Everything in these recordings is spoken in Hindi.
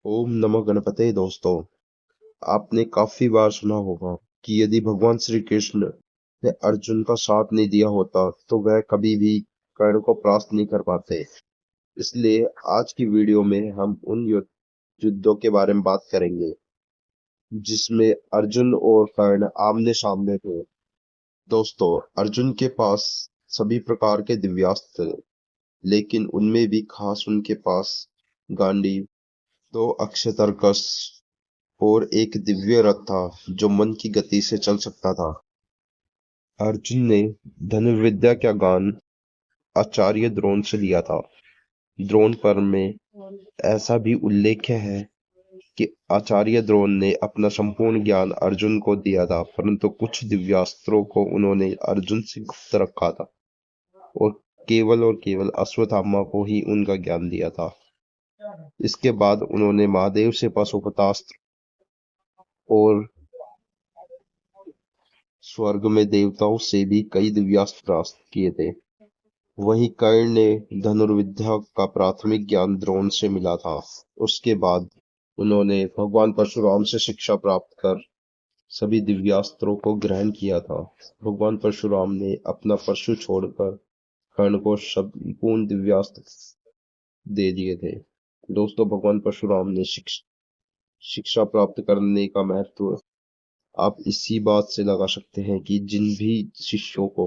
ओम नमो गणपते। दोस्तों, आपने काफी बार सुना होगा कि यदि भगवान श्री कृष्ण ने अर्जुन का साथ नहीं दिया होता तो वह कभी भी कर्ण को परास्त नहीं कर पाते। इसलिए आज की वीडियो में हम उन युद्धों के बारे में बात करेंगे जिसमें अर्जुन और कर्ण आमने सामने थे। दोस्तों, अर्जुन के पास सभी प्रकार के दिव्यास्त्र थे, लेकिन उनमें भी खास उनके पास गांडीव, दो अक्षय तरकस और एक दिव्य रथ था जो मन की गति से चल सकता था। अर्जुन ने धनुर्विद्या का ज्ञान आचार्य द्रोण से लिया था। द्रोण पर में ऐसा भी उल्लेख है कि आचार्य द्रोण ने अपना संपूर्ण ज्ञान अर्जुन को दिया था, परंतु कुछ दिव्यास्त्रों को उन्होंने अर्जुन से गुप्त रखा था और केवल अश्वत्थामा को ही उनका ज्ञान दिया था। इसके बाद उन्होंने महादेव से पाशुपतास्त्र और स्वर्ग में देवताओं से भी कई दिव्यास्त्र प्राप्त किए थे। वहीं कर्ण ने धनुर्विद्या का प्राथमिक ज्ञान द्रोण से मिला था। उसके बाद उन्होंने भगवान परशुराम से शिक्षा प्राप्त कर सभी दिव्यास्त्रों को ग्रहण किया था। भगवान परशुराम ने अपना परशु छोड़कर कर्ण को संपूर्ण दिव्यास्त्र दे दिए थे। दोस्तों, भगवान परशुराम ने शिक्षा प्राप्त करने का महत्व आप इसी बात से लगा सकते हैं कि जिन भी शिष्यों को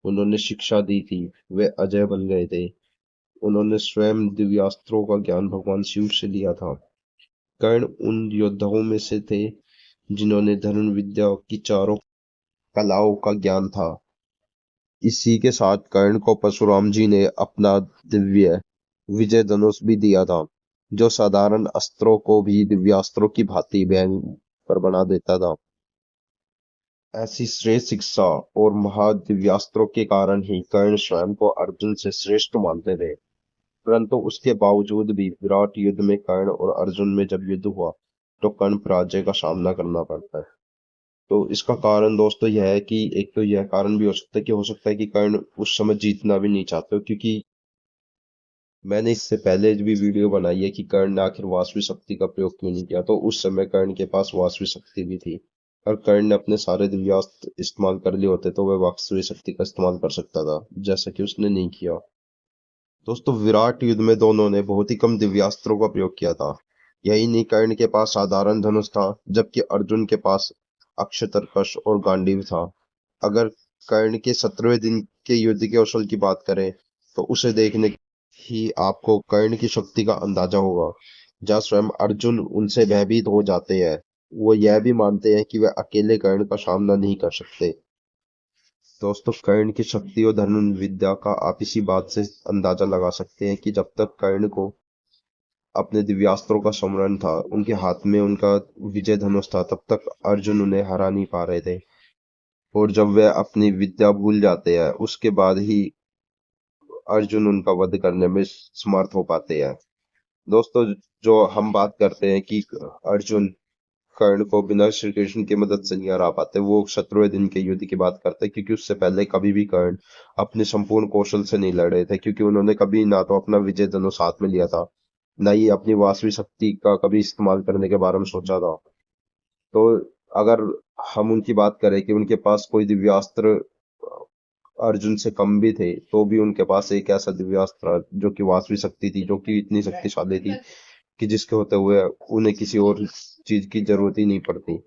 उन्होंने शिक्षा दी थी वे अजय बन गए थे। उन्होंने स्वयं दिव्यास्त्रों का ज्ञान भगवान शिव से लिया था। कर्ण उन योद्धाओं में से थे जिन्होंने धनुर्विद्या की चारों कलाओं का ज्ञान था। इसी के साथ कर्ण को परशुराम जी ने अपना दिव्य विजय धनुष भी दिया था, जो साधारण अस्त्रों को भी दिव्यास्त्रों की भांति भयंकर बना देता था। ऐसी श्रेष्ठ शिक्षा और महादिव्यास्त्रों के कारण ही कर्ण स्वयं को अर्जुन से श्रेष्ठ मानते थे। परंतु उसके बावजूद भी विराट युद्ध में कर्ण और अर्जुन में जब युद्ध हुआ तो कर्ण पराजय का सामना करना पड़ता है। तो इसका कारण दोस्तों यह है कि एक तो यह कारण भी हो सकता है कि कर्ण उस समय जीतना भी नहीं चाहते, क्योंकि मैंने इससे पहले भी वीडियो बनाई है कि कर्ण ने आखिर वासवी शक्ति का प्रयोग क्यों नहीं किया। तो उस समय कर्ण के पास वासवी शक्ति भी थी, और कर्ण ने अपने सारे दिव्यास्त्र इस्तेमाल कर लिए होते तो वह वासवी शक्ति का इस्तेमाल कर सकता था, जैसा कि उसने नहीं किया। दोस्तों, विराट युद्ध में दोनों ने बहुत ही कम दिव्यास्त्रों का प्रयोग किया था। यही नहीं, कर्ण के पास साधारण धनुष था जबकि अर्जुन के पास अक्षय तरकश और गांडीव था। अगर कर्ण के 17वें दिन के युद्ध के कौशल की बात करें तो उसे देखने ही आपको कर्ण की शक्ति का अंदाजा होगा, जहाँ स्वयं अर्जुन उनसे भयभीत हो जाते हैं। वो यह भी मानते हैं कि वे अकेले कर्ण का सामना नहीं कर सकते। दोस्तों, कर्ण की शक्ति और धनुर्विद्या का आप इसी बात से अंदाजा लगा सकते हैं कि जब तक कर्ण को अपने दिव्यास्त्रों का स्मरण था, उनके हाथ में उनका विजय धनुष था, तब तक अर्जुन उन्हें हरा नहीं पा रहे थे। और जब वे अपनी विद्या भूल जाते हैं, उसके बाद ही अर्जुन उनका वध करने में समर्थ हो पाते हैं। दोस्तों, जो हम बात करते हैं कि अर्जुन कर्ण को बिना श्री कृष्ण की मदद से नहीं हरा पाते, वो 17वें दिन के युद्ध की बात करते हैं, क्योंकि उससे पहले कभी भी कर्ण अपने संपूर्ण कौशल से नहीं लड़े थे, क्योंकि उन्होंने कभी ना तो अपना विजय धनुष हाथ में लिया था, ना ही अपनी वासवी शक्ति का कभी इस्तेमाल करने के बारे में सोचा था। तो अगर हम उनकी बात करें कि उनके पास कोई दिव्यास्त्र अर्जुन से कम भी थे, तो भी उनके पास एक ऐसा दिव्यास्त्र जो कि वासवी शक्ति थी, जो कि इतनी शक्तिशाली थी कि जिसके होते हुए उन्हें किसी और चीज की जरूरत ही नहीं पड़ती।